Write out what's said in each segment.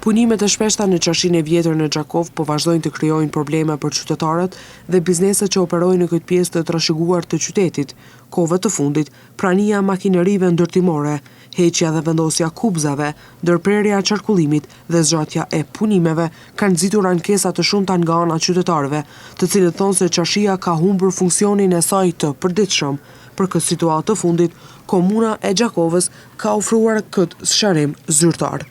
Punimet e shpeshta në qashinë e vjetër në Gjakov po vazhdojnë të krijojnë probleme për qytetarët dhe bizneset që operojnë në këtë pjesë të trashëguar të qytetit. Kohëve të fundit, prania makinerive ndërtimore, heqja dhe vendosja kubzave, ndërprerja e qarkullimit dhe zgjatja e punimeve kanë nxitur ankesa të shumta nga ana qytetarëve, të cilët thonë se qashia ka humbur funksionin e saj të përditshëm. Për këtë situatë të fundit, komuna e Gjakovës ka ofruar këtë sqarim zyrtar.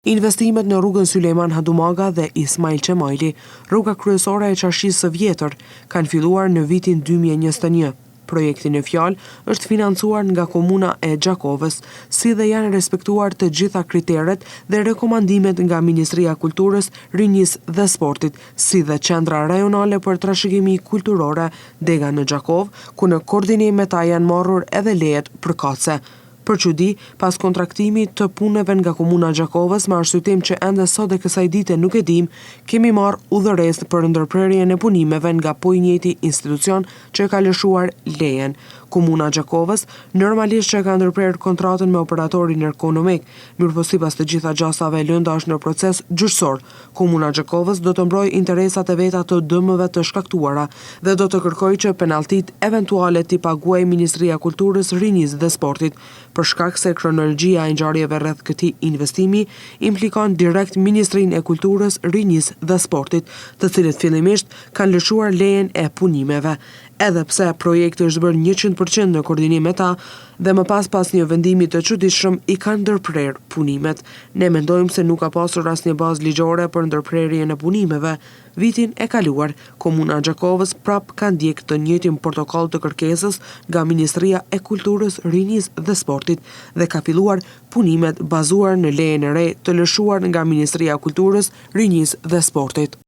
Investimet në rrugën Sulejman Hadumaga dhe Ismail Qemajli, rruga kryesore e qashisë së vjetër, kanë filluar në vitin 2021. Projekti në fjalë është financuar nga komuna e Gjakovës, si dhe janë respektuar të gjitha kriteret dhe rekomandimet nga Ministria e Kulturës, Rinisë dhe Sportit, si dhe Qendra Rajonale për Trashëgimi Kulturore Dega në Gjakov, ku në koordinim me ta janë marrur edhe lejet përkatëse. Për çudi, pas kontraktimit të punëve nga komuna e Gjakovës, me arsyetim që ende sot e kësaj dite nuk e dim, kemi marrë udhëres për ndërprerjen e punimeve nga po i njëjti institucion që ka lëshuar lejen. Komuna e Gjakovës normalisht që ka ndërprerë kontratën me operatorin ekonomik, mirëpo sipas të gjitha gjasave lënda është në proces gjyqësor. Komuna e Gjakovës do të mbrojë interesat e veta të dëmëve të shkaktuara dhe do të kërkojë që penalltit eventuale t'i paguajë Ministria e Kulturës, Rinisë dhe Sportit, për shkak se kronologjia e ngjarjeve rreth këtij investimi implikon direkt Ministrinë e Kulturës, Rinisë dhe Sportit, të cilët fillimisht kanë lëshuar lejen e punimeve. Edhe pse projekti është bërë 100% në koordinim me ta dhe më pas një vendimi të çuditshëm i kanë ndërprerë punimet. Ne mendojmë se nuk ka pasur asnjë bazë ligjore për ndërprerjen e punimeve. Vitin e kaluar, komuna e Gjakovës prap ka ndjek të njëjtin protokoll të kërkesës nga Ministria e Kulturës, Rinisë dhe Sportit dhe ka filluar punimet bazuar në lejen e re të lëshuar nga Ministria e Kulturës, Rinisë dhe Sportit.